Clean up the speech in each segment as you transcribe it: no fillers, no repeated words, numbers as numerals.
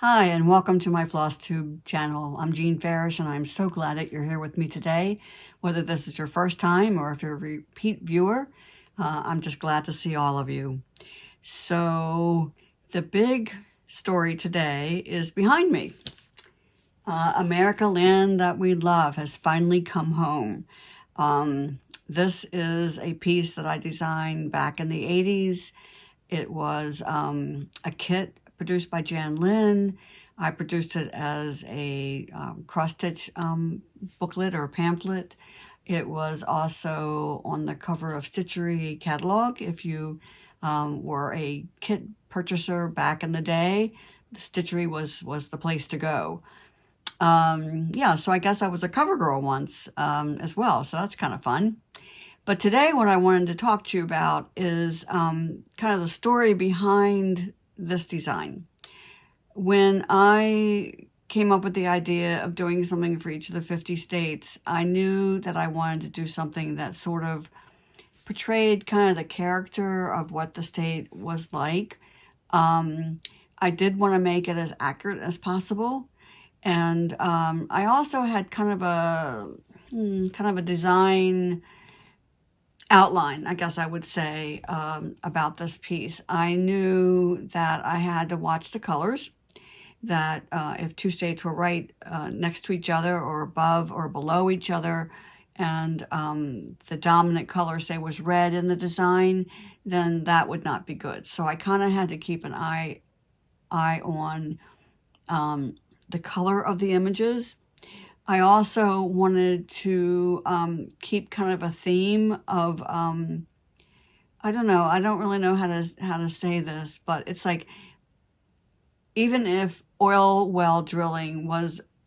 Hi, and welcome to my FlossTube channel. I'm Jean Farish, and I'm so glad that you're here with me today. Whether this is your first time or if you're a repeat viewer, I'm just glad to see all of you. So the big story today is behind me. America, land that we love, has finally come home. This is a piece that I designed back in the 80s. It was a kit produced by Jan Lynn. I produced it as a cross-stitch booklet or pamphlet. It was also on the cover of Stitchery catalog. If you were a kit purchaser back in the day, Stitchery was the place to go. Yeah, so I guess I was a cover girl once as well, so that's kind of fun. But today what I wanted to talk to you about is kind of the story behind this design. When I came up with the idea of doing something for each of the 50 states, I knew that I wanted to do something that sort of portrayed kind of the character of what the state was like. I did want to make it as accurate as possible. And I also had kind of a design outline, I guess I would say, about this piece. I knew that I had to watch the colors, that if two states were right next to each other or above or below each other, and the dominant color, say, was red in the design, then that would not be good. So I kind of had to keep an eye on the color of the images. I also wanted to keep kind of a theme of, I don't know, I don't really know how to say this, but it's like, even if oil well drilling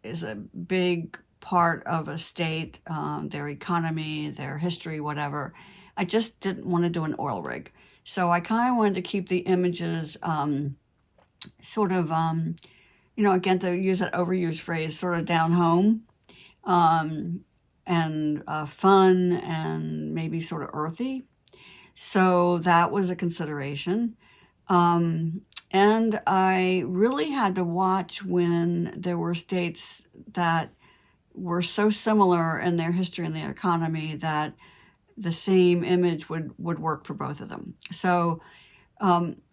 is a big part of a state, their economy, their history, whatever, I just didn't want to do an oil rig. So I kind of wanted to keep the images sort of, you know, again, to use that overused phrase, sort of down home. And fun and maybe sort of earthy. So that was a consideration. And I really had to watch when there were states that were so similar in their history and their economy that the same image would work for both of them. So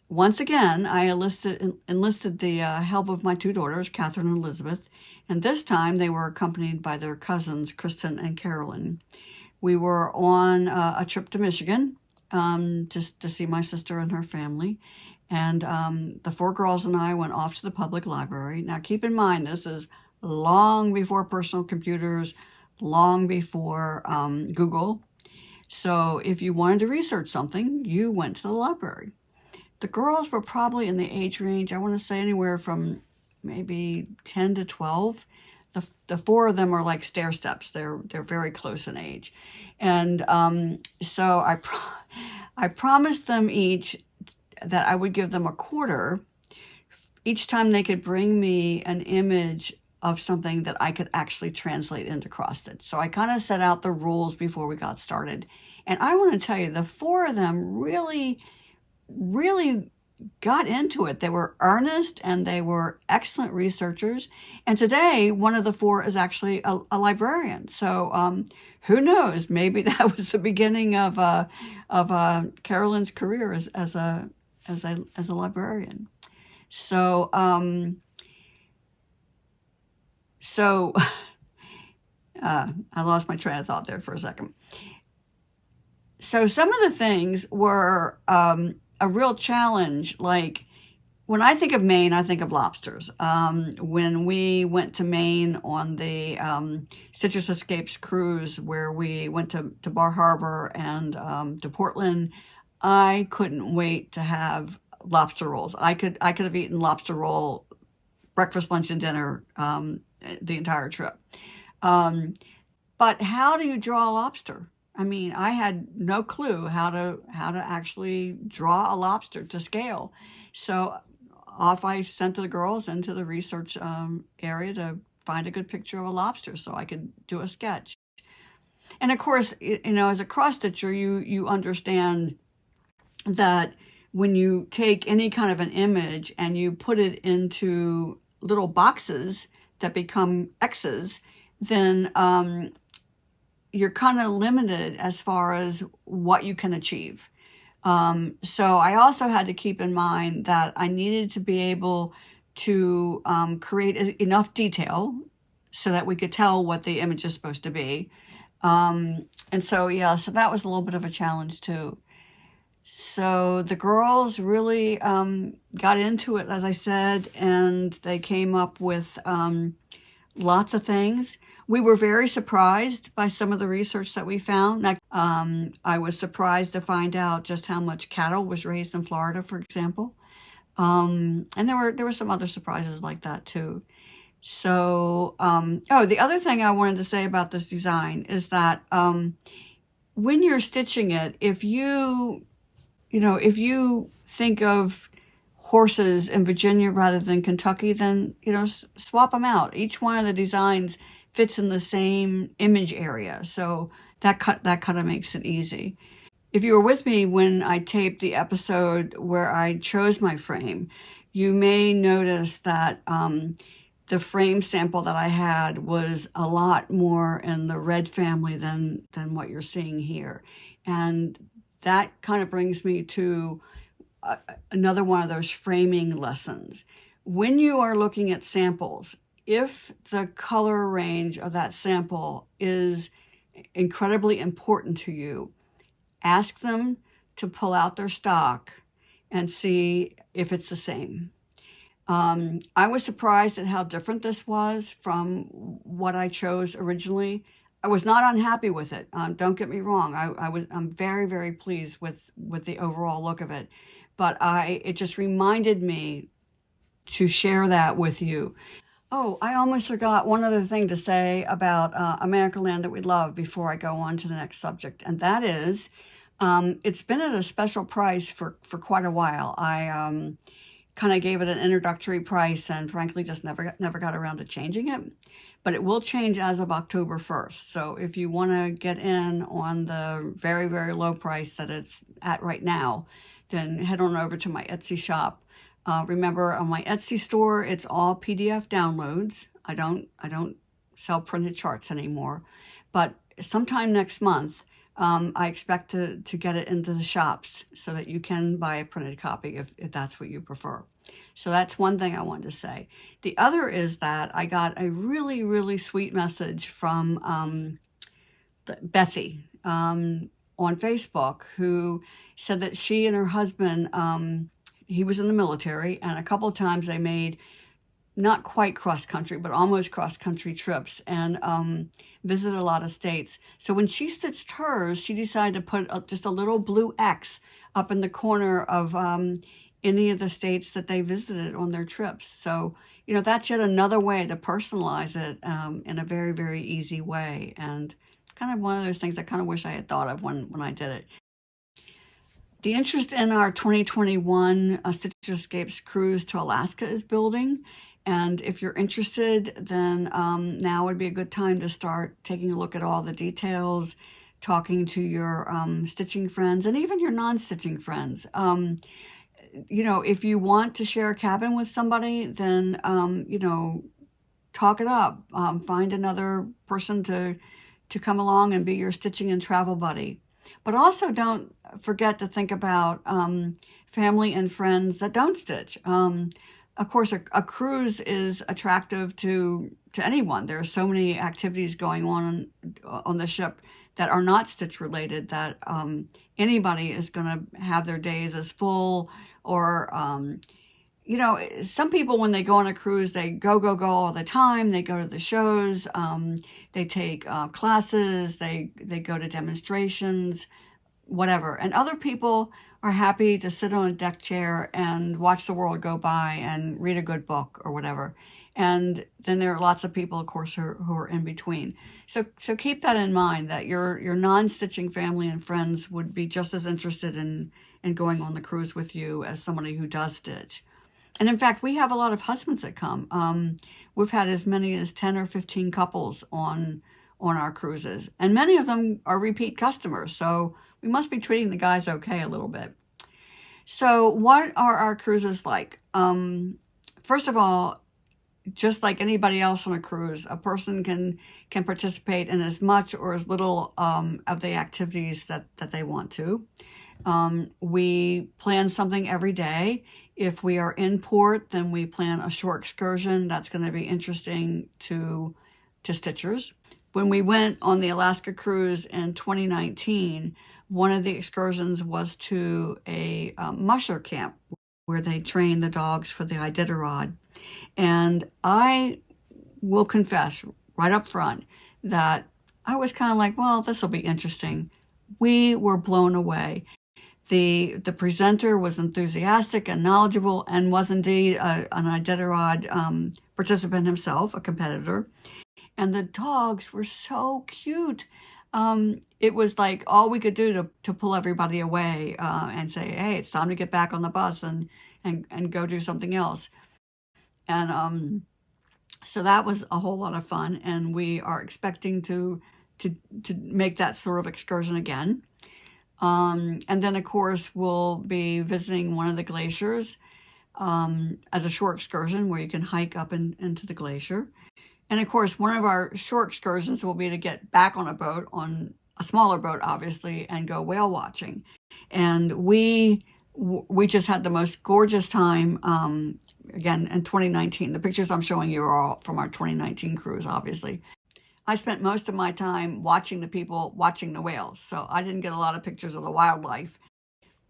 once again, I enlisted the help of my two daughters, Catherine and Elizabeth, and this time they were accompanied by their cousins, Kristen and Carolyn. We were on a trip to Michigan just to see my sister and her family. And the four girls and I went off to the public library. Now, keep in mind, this is long before personal computers, long before Google. So if you wanted to research something, you went to the library. The girls were probably in the age range, I want to say anywhere from maybe 10 to 12. The four of them are like stair steps. They're very close in age. And so I promised them each that I would give them a quarter each time they could bring me an image of something that I could actually translate into cross stitch. So I kind of set out the rules before we got started. And I want to tell you, the four of them really got into it. They were earnest and they were excellent researchers. And today, one of the four is actually a librarian. So who knows? Maybe that was the beginning of Carolyn's career as a librarian. So I lost my train of thought there for a second. So some of the things were a real challenge. Like, when I think of Maine, I think of lobsters. When we went to Maine on the Citrus Escapes cruise, where we went to Bar Harbor and to Portland, I couldn't wait to have lobster rolls. I could have eaten lobster roll breakfast, lunch, and dinner the entire trip. But how do you draw a lobster? I mean, I had no clue how to actually draw a lobster to scale. So off I sent the girls into the research area to find a good picture of a lobster so I could do a sketch. And of course, you know, as a cross-stitcher, you understand that when you take any kind of an image and you put it into little boxes that become X's, then you're kind of limited as far as what you can achieve. So I also had to keep in mind that I needed to be able to create enough detail so that we could tell what the image is supposed to be. And so, yeah, so that was a little bit of a challenge too. So the girls really got into it, as I said, and they came up with lots of things. We were very surprised by some of the research that we found. Like, I was surprised to find out just how much cattle was raised in Florida, for example. And there were some other surprises like that too. So, oh, the other thing I wanted to say about this design is that when you're stitching it, if you think of horses in Virginia rather than Kentucky, then, swap them out. Each one of the designs fits in the same image area. So that kind of makes it easy. If you were with me when I taped the episode where I chose my frame, you may notice that the frame sample that I had was a lot more in the red family than what you're seeing here. And that kind of brings me to another one of those framing lessons. When you are looking at samples, if the color range of that sample is incredibly important to you, ask them to pull out their stock and see if it's the same. I was surprised at how different this was from what I chose originally. I was not unhappy with it. Don't get me wrong. I'm very, very pleased with the overall look of it. But it just reminded me to share that with you. Oh, I almost forgot one other thing to say about America Land That We Love before I go on to the next subject. And that is, it's been at a special price for quite a while. I kind of gave it an introductory price and frankly just never got around to changing it. But it will change as of October 1st. So if you want to get in on the very, very low price that it's at right now, then head on over to my Etsy shop. Remember, on my Etsy store, it's all PDF downloads. I don't sell printed charts anymore. But sometime next month, I expect to get it into the shops so that you can buy a printed copy if that's what you prefer. So that's one thing I wanted to say. The other is that I got a really, really sweet message from Bethy on Facebook, who said that she and her husband, he was in the military, and a couple of times they made not quite cross-country, but almost cross-country trips and visited a lot of states. So when she stitched hers, she decided to put just a little blue X up in the corner of any of the states that they visited on their trips. So, that's yet another way to personalize it in a very, very easy way. And kind of one of those things I kind of wish I had thought of when I did it. The interest in our 2021 Stitch Escapes cruise to Alaska is building. And if you're interested, then now would be a good time to start taking a look at all the details, talking to your stitching friends and even your non-stitching friends. If you want to share a cabin with somebody, then, talk it up. Find another person to come along and be your stitching and travel buddy. But also don't forget to think about family and friends that don't stitch. Of course, a cruise is attractive to anyone. There are so many activities going on the ship that are not stitch related that anybody is going to have their days as full or, some people when they go on a cruise, they go all the time. They go to the shows, they take classes, they go to demonstrations, whatever. And other people are happy to sit on a deck chair and watch the world go by and read a good book or whatever. And then there are lots of people, of course, who are in between. So keep that in mind, that your non-stitching family and friends would be just as interested in going on the cruise with you as somebody who does stitch. And in fact, we have a lot of husbands that come. We've had as many as 10 or 15 couples on our cruises. And many of them are repeat customers. So we must be treating the guys okay a little bit. So what are our cruises like? First of all, just like anybody else on a cruise, a person can participate in as much or as little of the activities that they want to. We plan something every day. If we are in port, then we plan a short excursion that's going to be interesting to Stitchers. When we went on the Alaska cruise in 2019, one of the excursions was to a musher camp where they train the dogs for the Iditarod. And I will confess right up front that I was kind of like, well, this will be interesting. We were blown away. The presenter was enthusiastic and knowledgeable and was indeed an Iditarod participant himself, a competitor. And the dogs were so cute. It was like all we could do to pull everybody away and say, hey, it's time to get back on the bus and go do something else. And so that was a whole lot of fun. And we are expecting to make that sort of excursion again. And then, of course, we'll be visiting one of the glaciers as a short excursion where you can hike up into the glacier. And of course, one of our short excursions will be to get back on a boat, on a smaller boat, obviously, and go whale watching. And we just had the most gorgeous time, again, in 2019. The pictures I'm showing you are all from our 2019 cruise, obviously. I spent most of my time watching the people watching the whales, so I didn't get a lot of pictures of the wildlife.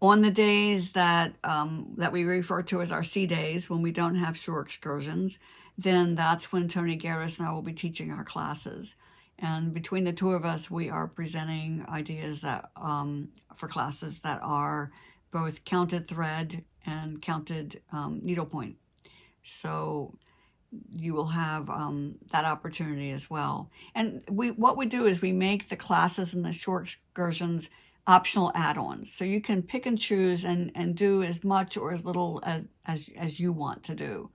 On the days that we refer to as our sea days, when we don't have shore excursions, then that's when Tony Garris and I will be teaching our classes. And between the two of us, we are presenting ideas that for classes that are both counted thread and counted needlepoint. So you will have that opportunity as well. And what we do is we make the classes and the short excursions optional add-ons. So you can pick and choose and do as much or as little as you want to do.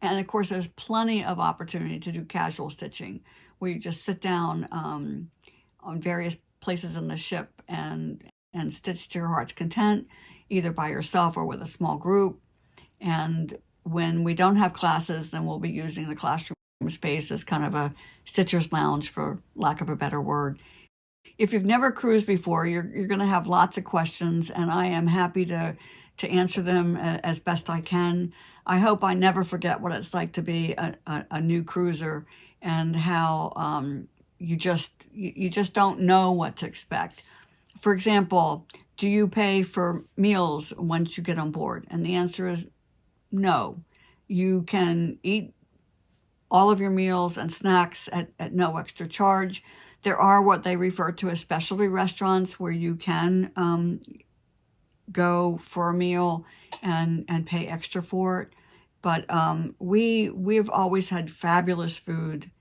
And of course, there's plenty of opportunity to do casual stitching, where you just sit down on various places in the ship and stitch to your heart's content, either by yourself or with a small group. And when we don't have classes, then we'll be using the classroom space as kind of a stitcher's lounge, for lack of a better word. If you've never cruised before, you're going to have lots of questions, and I am happy to answer them as best I can. I hope I never forget what it's like to be a new cruiser, and how you just don't know what to expect. For example, do you pay for meals once you get on board? And the answer is no. You can eat all of your meals and snacks at no extra charge. There are what they refer to as specialty restaurants where you can go for a meal and pay extra for it. But we've always had fabulous food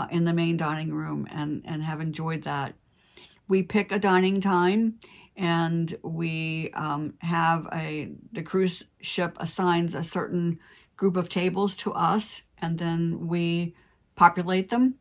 in the main dining room and have enjoyed that. We pick a dining time, and we have the cruise ship assigns a certain group of tables to us, and then we populate them.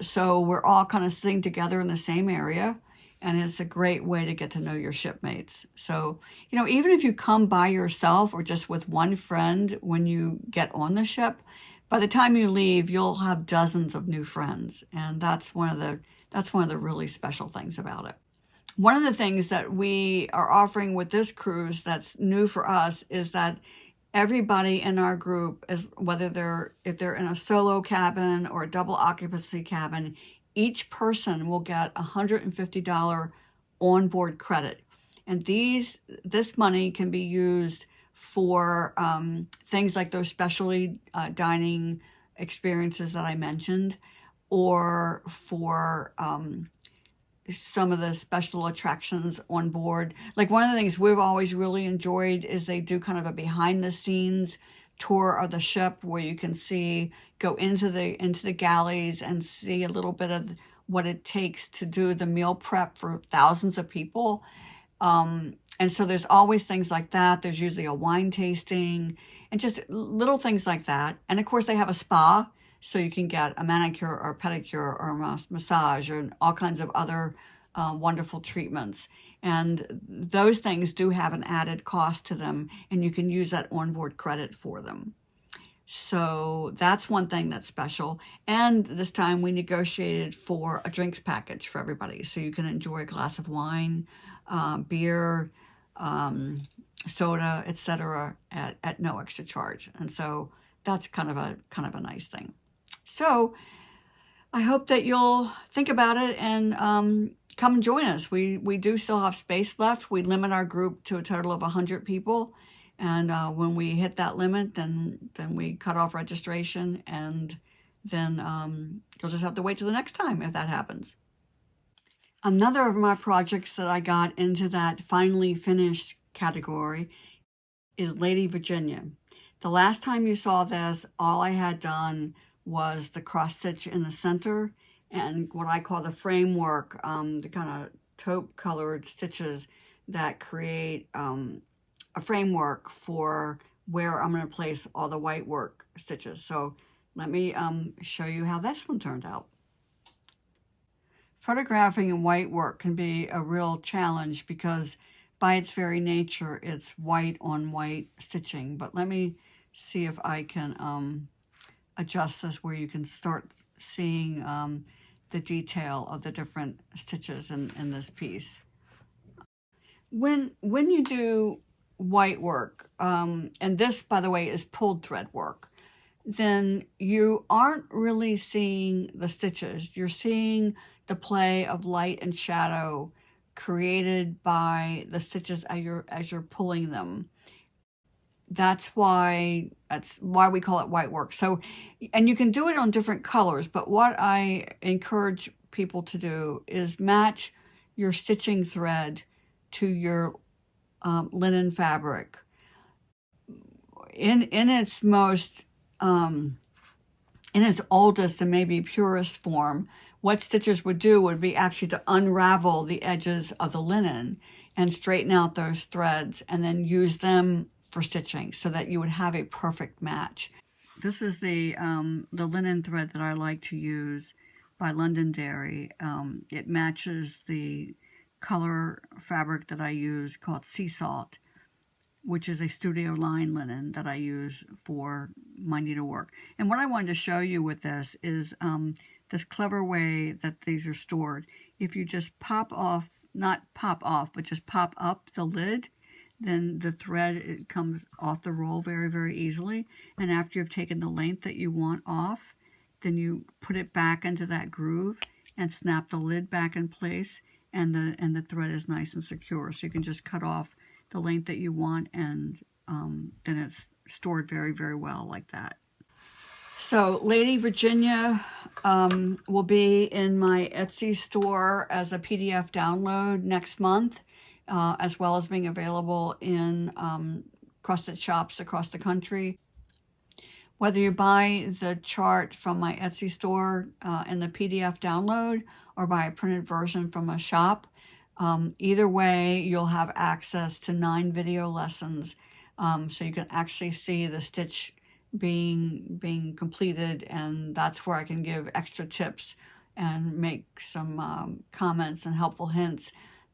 So we're all kind of sitting together in the same area, and it's a great way to get to know your shipmates. So, even if you come by yourself or just with one friend when you get on the ship, by the time you leave, you'll have dozens of new friends. And that's one of the really special things about it. One of the things that we are offering with this cruise that's new for us is that everybody in our group, if they're in a solo cabin or a double occupancy cabin, each person will get $150 onboard credit. And this money can be used for things like those specialty dining experiences that I mentioned, or for some of the special attractions on board. Like, one of the things we've always really enjoyed is they do kind of a behind the scenes tour of the ship, where you can go into the galleys and see a little bit of what it takes to do the meal prep for thousands of people. And so there's always things like that. There's usually a wine tasting and just little things like that. And of course, they have a spa, so you can get a manicure or pedicure or a massage or all kinds of other wonderful treatments. And those things do have an added cost to them, and you can use that onboard credit for them. So that's one thing that's special. And this time we negotiated for a drinks package for everybody. So you can enjoy a glass of wine, beer, soda, etc. at no extra charge. And so that's kind of a nice thing. So I hope that you'll think about it and come and join us. We do still have space left. We limit our group to a total of 100 people. And when we hit that limit, then we cut off registration, and then you'll just have to wait till the next time if that happens. Another of my projects that I got into that finally finished category is Lady Virginia. The last time you saw this, all I had done was the cross stitch in the center and what I call the framework, the kind of taupe colored stitches that create a framework for where I'm going to place all the white work stitches. So let me show you how this one turned out. Photographing in white work can be a real challenge because by its very nature, it's white on white stitching. But let me see if I can adjust this where you can start seeing the detail of the different stitches in this piece. When you do white work, and this, by the way, is pulled thread work, then you aren't really seeing the stitches. You're seeing the play of light and shadow created by the stitches as you're pulling them. That's why we call it white work. So, and you can do it on different colors, but what I encourage people to do is match your stitching thread to your linen fabric. In its most in its oldest and maybe purest form, what stitchers would do would be actually to unravel the edges of the linen and straighten out those threads and then use them for stitching so that you would have a perfect match. This is the linen thread that I like to use by Londonderry. It matches the color fabric that I use called Sea Salt, which is a studio line linen that I use for my needlework. And what I wanted to show you with this is this clever way that these are stored. If you just pop off, not pop off, but just pop up the lid, then the thread, it comes off the roll very, very easily. And after you've taken the length that you want off, then you put it back into that groove and snap the lid back in place, and the thread is nice and secure. So you can just cut off the length that you want, and then it's stored very, very well like that. So Lady Virginia will be in my Etsy store as a PDF download next month, as well as being available in cross-stitch shops across the country. Whether you buy the chart from my Etsy store in the PDF download or buy a printed version from a shop, either way, you'll have access to 9 video lessons, so you can actually see the stitch being completed, and that's where I can give extra tips and make some comments and helpful hints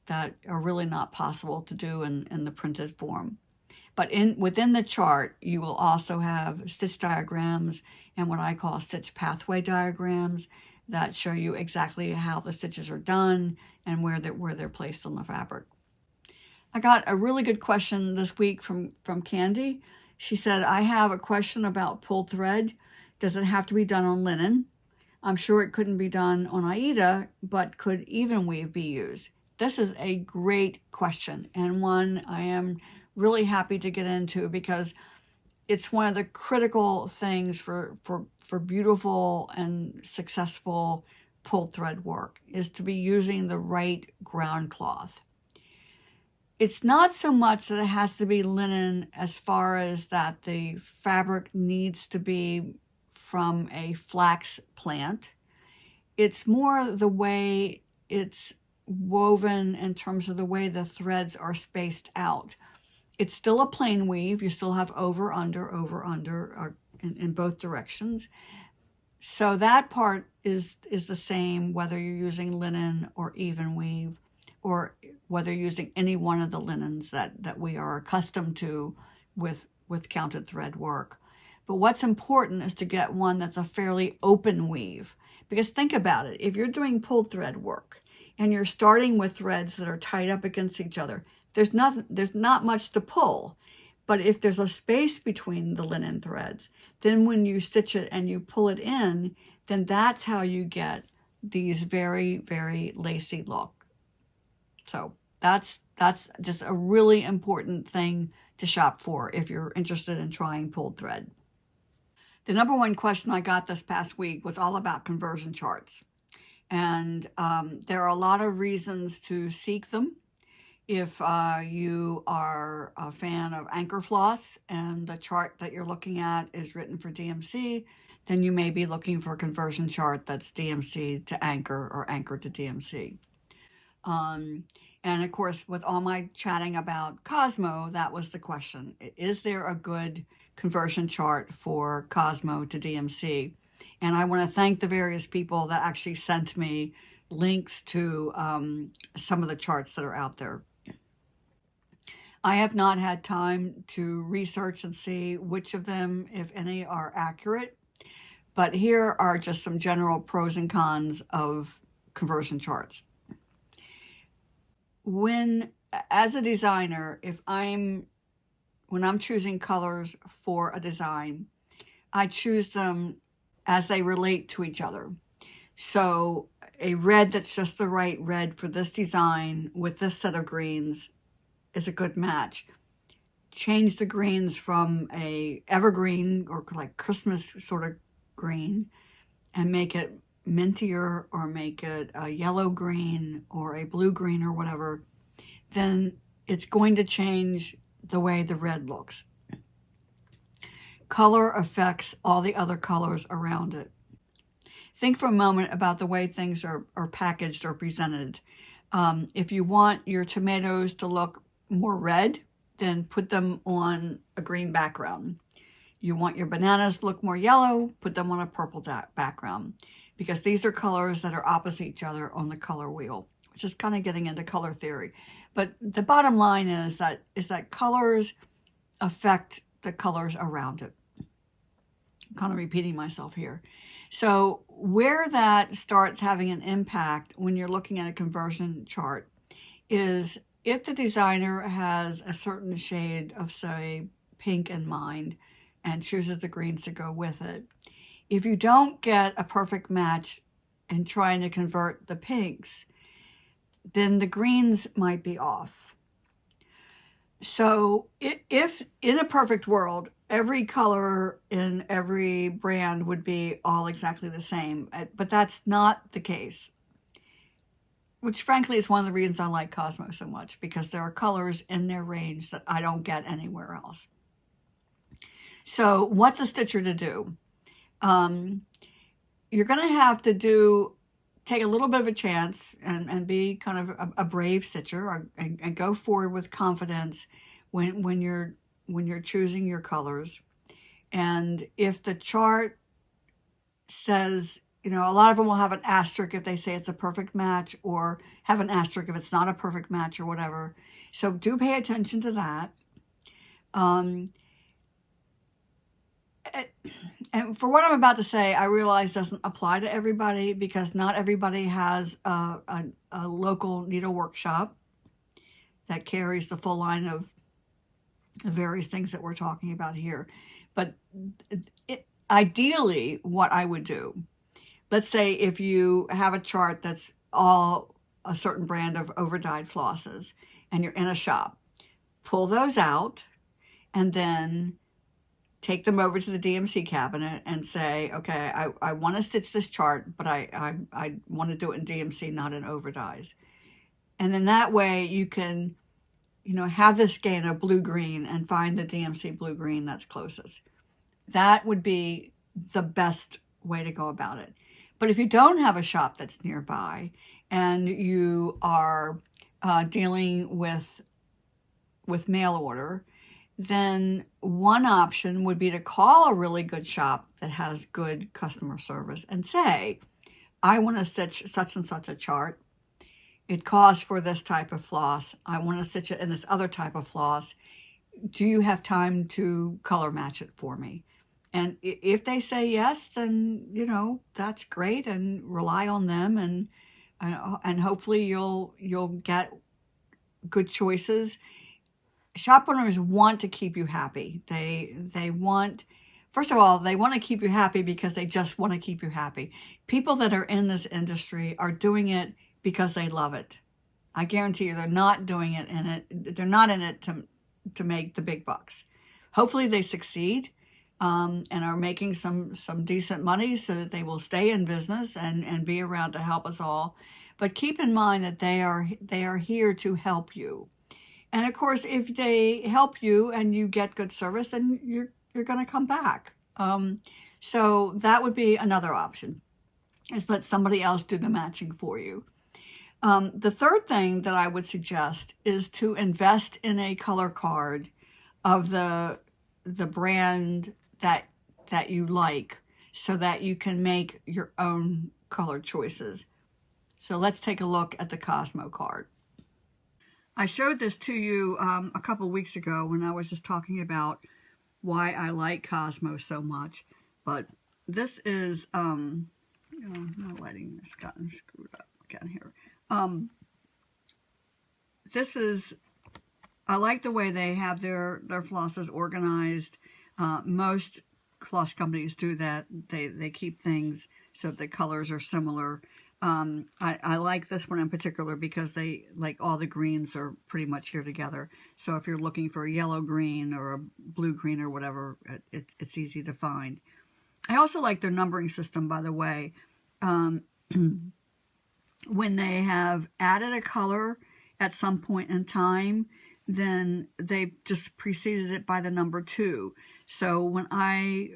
that are really not possible to do in the printed form. But within the chart, you will also have stitch diagrams and what I call stitch pathway diagrams that show you exactly how the stitches are done and where they're placed on the fabric. I got a really good question this week from Candy. She said, I have a question about pulled thread. Does it have to be done on linen? I'm sure it couldn't be done on Aida, but could even weave be used? This is a great question, and one I am really happy to get into because it's one of the critical things for beautiful and successful pulled thread work is to be using the right ground cloth. It's not so much that it has to be linen as far as that the fabric needs to be from a flax plant. It's more the way it's woven in terms of the way the threads are spaced out. It's still a plain weave. You still have over, under, in both directions. So that part is the same whether you're using linen or even weave, or whether you're using any one of the linens that we are accustomed to with counted thread work. But what's important is to get one that's a fairly open weave. Because think about it, if you're doing pulled thread work and you're starting with threads that are tied up against each other, there's not much to pull. But if there's a space between the linen threads, then when you stitch it and you pull it in, then that's how you get these very, very lacy look. So that's just a really important thing to shop for if you're interested in trying pulled thread. The number one question I got this past week was all about conversion charts. And there are a lot of reasons to seek them. If you are a fan of anchor floss and the chart that you're looking at is written for DMC, then you may be looking for a conversion chart that's DMC to anchor or anchor to DMC. And of course, with all my chatting about Cosmo, that was the question. Is there a good conversion chart for Cosmo to DMC? And I want to thank the various people that actually sent me links to some of the charts that are out there. I have not had time to research and see which of them, if any, are accurate. But here are just some general pros and cons of conversion charts. As a designer, when I'm choosing colors for a design, I choose them as they relate to each other. So a red that's just the right red for this design with this set of greens is a good match. Change the greens from a evergreen or like Christmas sort of green and make it mintier or make it a yellow green or a blue green or whatever, then it's going to change the way the red looks. Color affects all the other colors around it. Think for a moment about the way things are packaged or presented. If you want your tomatoes to look more red, then put them on a green background. You want your bananas to look more yellow, put them on a purple background, because these are colors that are opposite each other on the color wheel, which is kind of getting into color theory. But the bottom line is that colors affect the colors around it. I'm kind of repeating myself here. So where that starts having an impact when you're looking at a conversion chart is if the designer has a certain shade of, say, pink in mind and chooses the greens to go with it. If you don't get a perfect match in trying to convert the pinks, then the greens might be off. So if in a perfect world, every color in every brand would be all exactly the same, but that's not the case. Which frankly is one of the reasons I like Cosmo so much, because there are colors in their range that I don't get anywhere else. So what's a stitcher to do? You're going to have to take a little bit of a chance and be kind of a brave stitcher and go forward with confidence when you're choosing your colors. And if the chart says, a lot of them will have an asterisk if they say it's a perfect match, or have an asterisk if it's not a perfect match or whatever. So do pay attention to that. And for what I'm about to say, I realize doesn't apply to everybody, because not everybody has a local needle workshop that carries the full line of the various things that we're talking about here. But ideally, what I would do, let's say if you have a chart that's all a certain brand of overdyed flosses and you're in a shop, pull those out and then take them over to the DMC cabinet and say, okay, I want to stitch this chart, but I want to do it in DMC, not in overdyes. And then that way you can, have this skein of blue-green and find the DMC blue-green that's closest. That would be the best way to go about it. But if you don't have a shop that's nearby and you are dealing with mail order, then one option would be to call a really good shop that has good customer service and say, I want to stitch such and such a chart. It calls for this type of floss. I want to stitch it in this other type of floss. Do you have time to color match it for me? And if they say yes, then, you know, that's great, and rely on them, and hopefully you'll get good choices. Shop owners want to keep you happy. They want, first of all, they want to keep you happy because they just want to keep you happy. People that are in this industry are doing it because they love it. I guarantee you they're not doing it in it. They're not in it to make the big bucks. Hopefully they succeed, and are making some decent money so that they will stay in business and be around to help us all. But keep in mind that they are here to help you. And of course, if they help you and you get good service, then you're going to come back. So that would be another option, is let somebody else do the matching for you. The third thing that I would suggest is to invest in a color card of the brand that you like, so that you can make your own color choices. So let's take a look at the Cosmo card. I showed this to you a couple weeks ago when I was just talking about why I like Cosmo so much. But this is, my lighting has gotten screwed up again here. This is, I like the way they have their flosses organized. Most floss companies do that. They keep things so the colors are similar. I like this one in particular because they, like, all the greens are pretty much here together. So if you're looking for a yellow green or a blue green or whatever, it's easy to find. I also like their numbering system, by the way. When they have added a color at some point in time, then they just preceded it by the number 2. So when I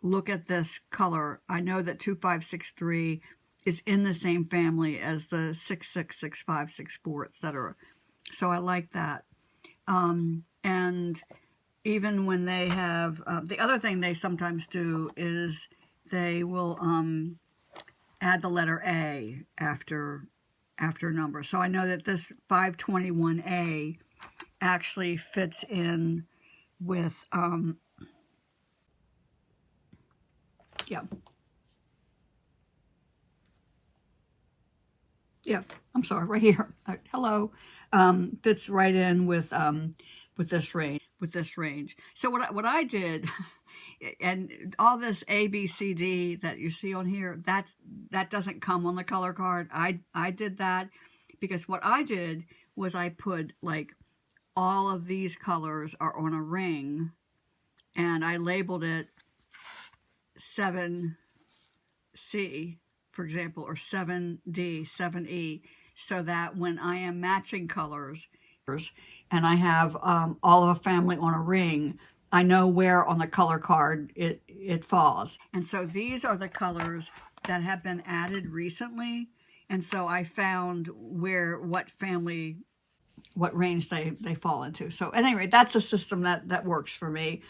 look at this color, I know that 2563 is in the same family as the 666564, etc. So I like that. And even when they have, the other thing they sometimes do is they will add the letter A after number. So I know that this 521A actually fits in with, I'm sorry, right here. Hello. Fits right in with this range. So what I did, and all this A, B, C, D that you see on here, that doesn't come on the color card. I did that because what I did was I put, like, all of these colors are on a ring, and I labeled it 7C, for example, or 7D, 7E, so that when I am matching colors and I have all of a family on a ring, I know where on the color card it falls. And so these are the colors that have been added recently. And so I found what range they fall into. So anyway, that's a system that works for me.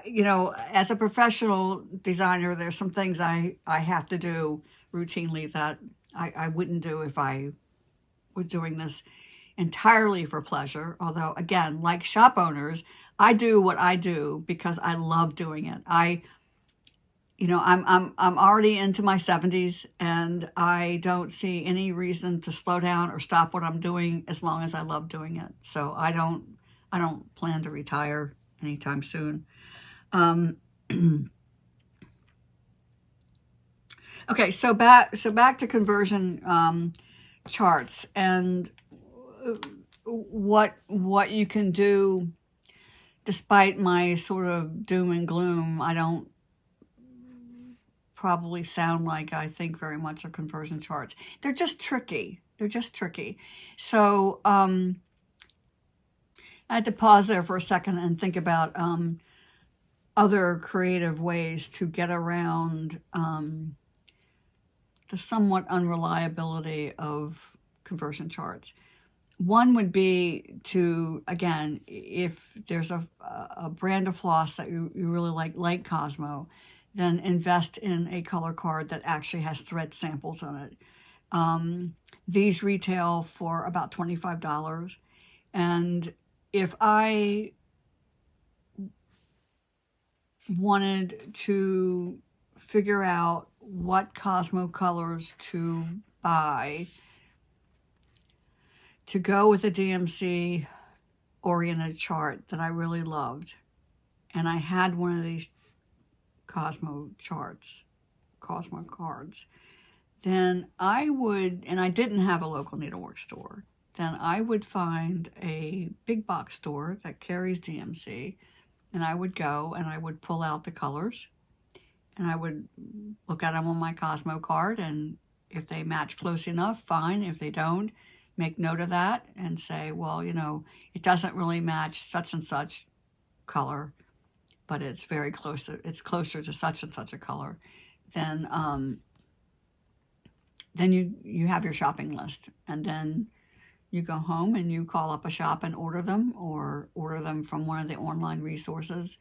You know, as a professional designer, there's some things I have to do routinely that I wouldn't do if I were doing this entirely for pleasure. Although, again, like shop owners, I do what I do because I love doing it. I'm already into my 70s, and I don't see any reason to slow down or stop what I'm doing as long as I love doing it. So I don't plan to retire anytime soon. Okay, so back to conversion charts and what you can do. Despite my sort of doom and gloom, I don't probably sound like I think very much of conversion charts. They're just tricky. So I had to pause there for a second and think about other creative ways to get around the somewhat unreliability of conversion charts. One would be to, again, if there's a brand of floss that you really like Cosmo, then invest in a color card that actually has thread samples on it. These retail for about $25. And if I wanted to figure out what Cosmo colors to buy to go with a DMC oriented chart that I really loved. And I had one of these Cosmo charts, Cosmo cards. Then I would, and I didn't have a local needlework store, then I would find a big box store that carries DMC, and I would go and I would pull out the colors and I would look at them on my Cosmo card, and if they match close enough, fine. If they don't, make note of that and say, well, you know, it doesn't really match such and such color, but it's very close to, it's closer to such and such a color. Then you have your shopping list, and then you go home and you call up a shop and order them, or order them from one of the online resources.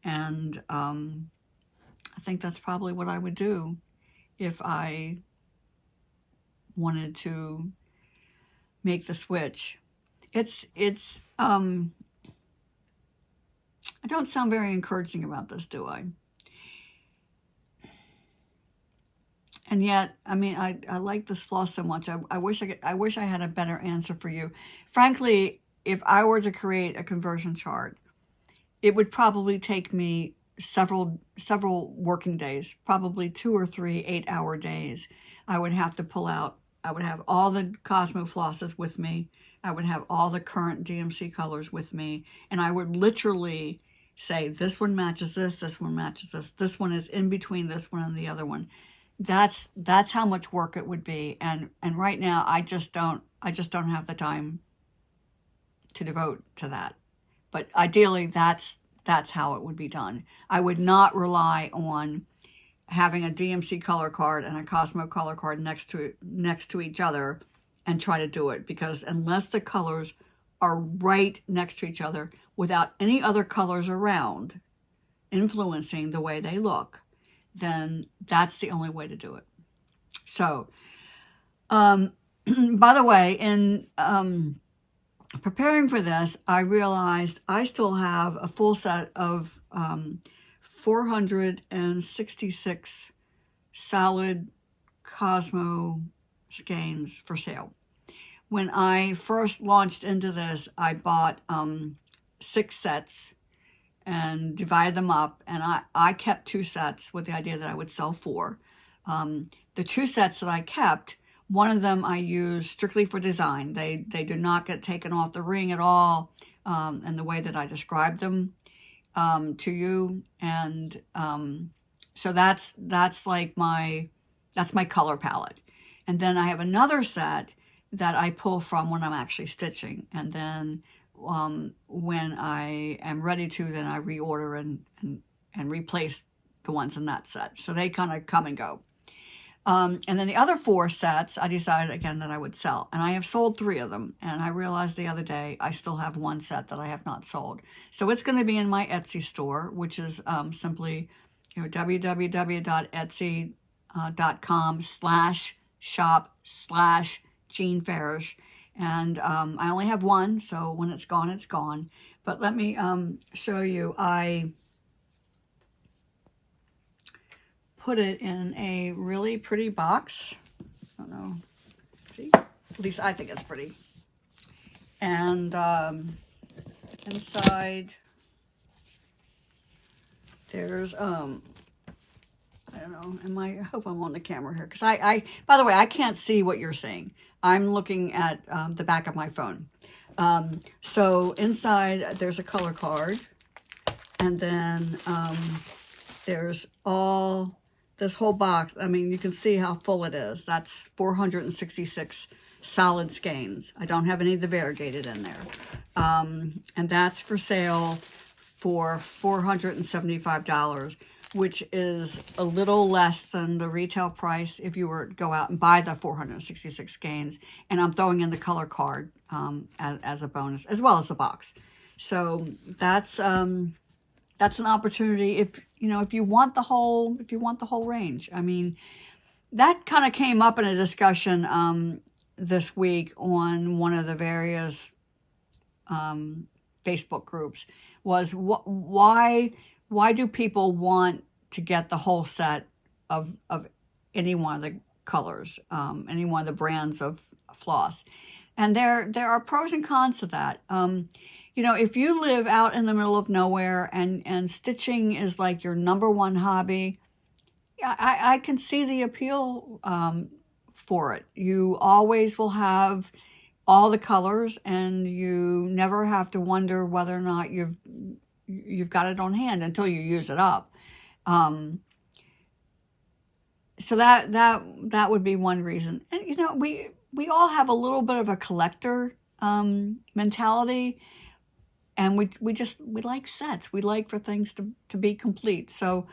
And I think that's probably what I would do if I wanted to make the switch. I don't sound very encouraging about this, do I? And yet, I mean, I like this floss so much. I wish I had a better answer for you. Frankly, if I were to create a conversion chart, it would probably take me several working days, probably 2 or 3 8-hour days. I would have to pull out. I would have all the Cosmo flosses with me. I would have all the current DMC colors with me, and I would literally say, this one matches this one matches this one is in between this one and the other one. That's how much work it would be, and right now I just don't have the time to devote to that. But ideally, that's how it would be done. I would not rely on having a DMC color card and a Cosmo color card next to each other and try to do it, because unless the colors are right next to each other without any other colors around influencing the way they look, then that's the only way to do it. So, by the way, in preparing for this, I realized I still have a full set of 466 solid Cosmo skeins for sale. When I first launched into this, I bought 6 sets and divided them up, and I kept 2 sets with the idea that I would sell 4. The 2 sets that I kept, one of them I used strictly for design. They do not get taken off the ring at all, and the way that I described them to you, and so that's like that's my color palette. And then I have another set that I pull from when I'm actually stitching, and then when I am ready to, then I reorder and replace the ones in that set. So they kind of come and go. And then the other 4 sets, I decided again that I would sell. And I have sold 3 of them. And I realized the other day I still have 1 set that I have not sold. So it's going to be in my Etsy store, which is simply www.etsy.com/shop/Jean Farish. And I only have 1, so when it's gone, it's gone. But let me show you. I put it in a really pretty box. I don't know. See? At least I think it's pretty. And inside there's I don't know. I hope I'm on the camera here, because by the way, I can't see what you're seeing. I'm looking at the back of my phone. So inside there's a color card, and then there's all this whole box. I mean, you can see how full it is. That's 466 solid skeins. I don't have any of the variegated in there. And that's for sale for $475, which is a little less than the retail price if you were to go out and buy the 466 skeins. And I'm throwing in the color card as a bonus, as well as the box. So that's an opportunity if you want the whole range. I mean, that kind of came up in a discussion this week on one of the various Facebook groups, was why why do people want to get the whole set of any one of the colors, any one of the brands of floss? And there are pros and cons to that. You know, if you live out in the middle of nowhere and stitching is like your number one hobby, I can see the appeal for it. You always will have all the colors, and you never have to wonder whether or not you've got it on hand until you use it up. So that would be one reason. And you know, we all have a little bit of a collector mentality, and we like sets. We like for things to be complete. So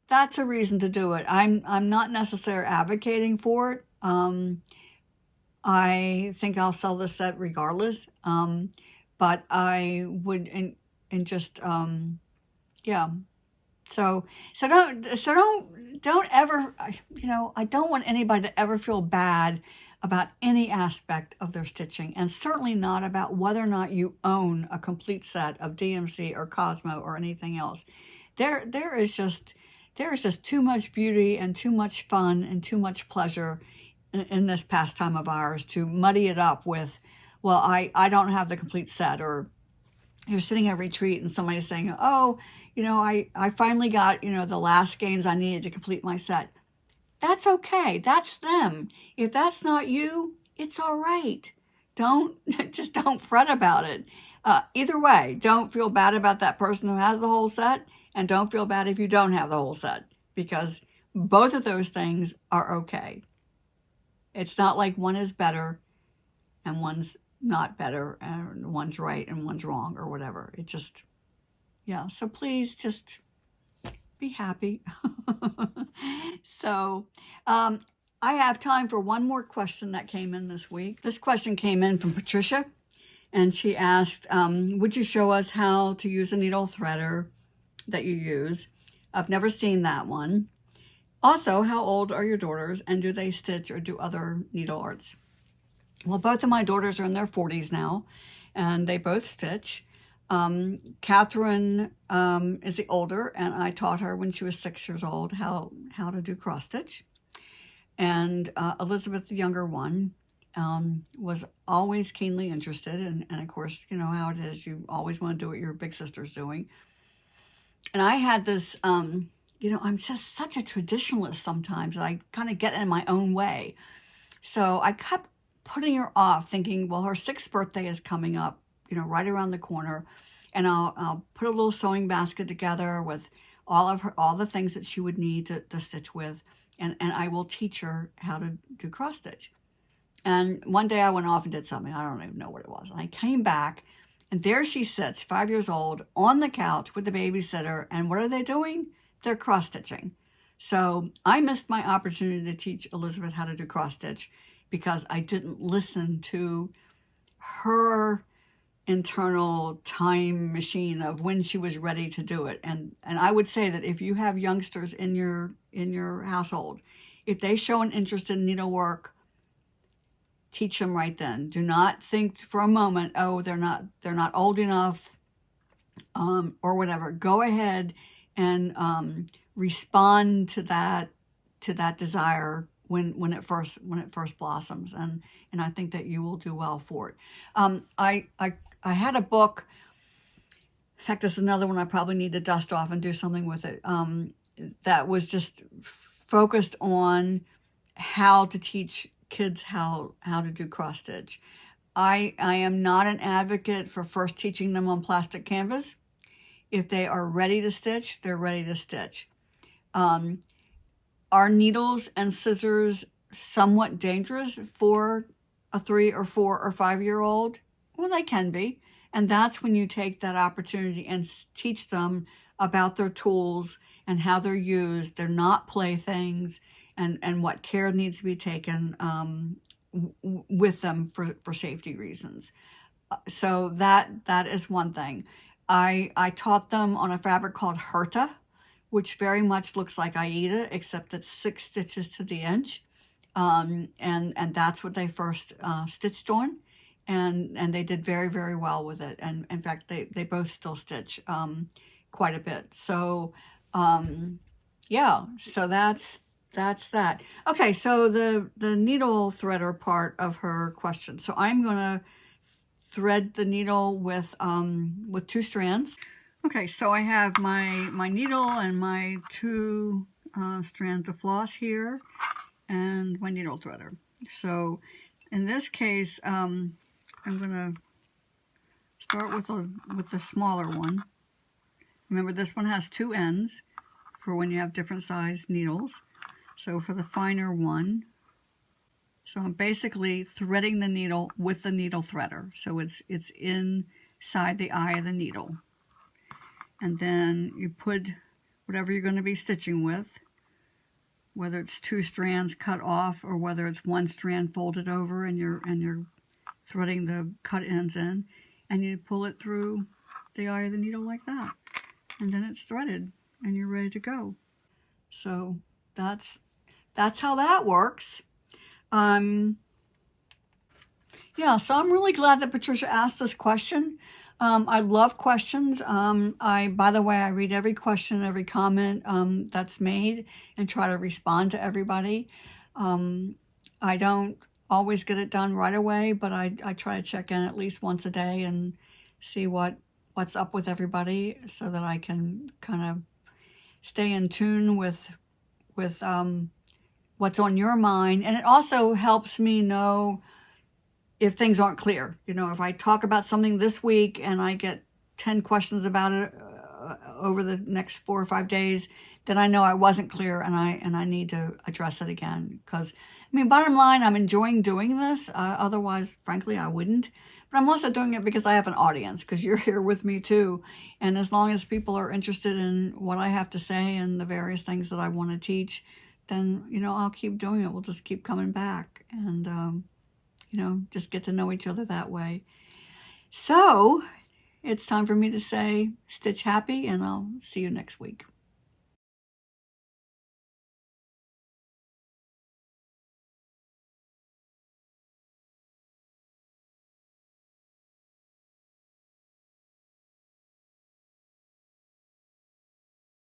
that's a reason to do it. I'm not necessarily advocating for it. I think I'll sell this set regardless. But I would and just yeah. So don't ever, you know, I don't want anybody to ever feel bad about any aspect of their stitching, and certainly not about whether or not you own a complete set of DMC or Cosmo or anything else. There is just too much beauty and too much fun and too much pleasure in this pastime of ours to muddy it up with, well, I don't have the complete set. Or you're sitting at retreat and somebody's saying, oh, you know, I finally got, you know, the last skeins I needed to complete my set. That's okay. That's them. If that's not you, it's all right. Just don't fret about it. Either way, don't feel bad about that person who has the whole set, and don't feel bad if you don't have the whole set, because both of those things are okay. It's not like one is better and one's not better, and one's right and one's wrong or whatever. It just, yeah. So please just be happy. So I have time for one more question that came in this week. This question came in from Patricia, and she asked, would you show us how to use a needle threader that you use? I've never seen that one. Also, how old are your daughters, and do they stitch or do other needle arts? Well, both of my daughters are in their 40s now, and they both stitch. Catherine is the older, and I taught her when she was 6 years old how to do cross stitch. And Elizabeth, the younger one, was always keenly interested. And of course, you know how it is. You always want to do what your big sister's doing. And I had this, you know, I'm just such a traditionalist sometimes. I kind of get in my own way. So I kept putting her off, thinking, well, her 6th birthday is coming up, you know, right around the corner. And I'll put a little sewing basket together with all the things that she would need to stitch with. And I will teach her how to do cross stitch. And one day I went off and did something. I don't even know what it was. And I came back, and there she sits, 5 years old, on the couch with the babysitter. And what are they doing? They're cross stitching. So I missed my opportunity to teach Elizabeth how to do cross stitch because I didn't listen to her internal time machine of when she was ready to do it. And I would say that if you have youngsters in your household, if they show an interest in needlework, teach them right then. Do not think for a moment, oh, they're not old enough, or whatever. Go ahead and respond to that desire when it first blossoms, and I think that you will do well for it. I had a book. In fact, this is another one I probably need to dust off and do something with it. That was just focused on how to teach kids how to do cross stitch. I am not an advocate for first teaching them on plastic canvas. If they are ready to stitch, they're ready to stitch. Are needles and scissors somewhat dangerous for a 3 or 4 or 5 year old? Well, they can be. And that's when you take that opportunity and teach them about their tools and how they're used. They're not playthings, and what care needs to be taken with them for safety reasons. So that is one thing. I taught them on a fabric called Herta, which very much looks like Aida, except it's 6 stitches to the inch. And that's what they first stitched on. And they did very, very well with it. And in fact, they both still stitch. quite a bit. So, yeah, so that's that. Okay, so the needle threader part of her question. So I'm gonna thread the needle with 2 strands. Okay, so I have my needle and my 2 strands of floss here, and my needle threader. So in this case, I'm gonna start with the smaller one. Remember, this one has 2 ends for when you have different size needles. So for the finer one, so I'm basically threading the needle with the needle threader. So it's inside the eye of the needle. And then you put whatever you're going to be stitching with, whether it's 2 strands cut off or whether it's 1 strand folded over and you're threading the cut ends in, and you pull it through the eye of the needle like that. And then it's threaded and you're ready to go. So that's how that works. Yeah, so I'm really glad that Patricia asked this question. I love questions. By the way, I read every question, every comment that's made and try to respond to everybody. I don't always get it done right away, but I try to check in at least once a day and see what's up with everybody so that I can kind of stay in tune with what's on your mind. And it also helps me know if things aren't clear. You know, if I talk about something this week and I get 10 questions about it over the next 4 or 5 days, then I know I wasn't clear and I need to address it again. Because, I mean, bottom line, I'm enjoying doing this. Otherwise, frankly, I wouldn't. But I'm also doing it because I have an audience, because you're here with me too. And as long as people are interested in what I have to say and the various things that I want to teach, then, you know, I'll keep doing it. We'll just keep coming back and, you know, just get to know each other that way. So it's time for me to say stitch happy, and I'll see you next week.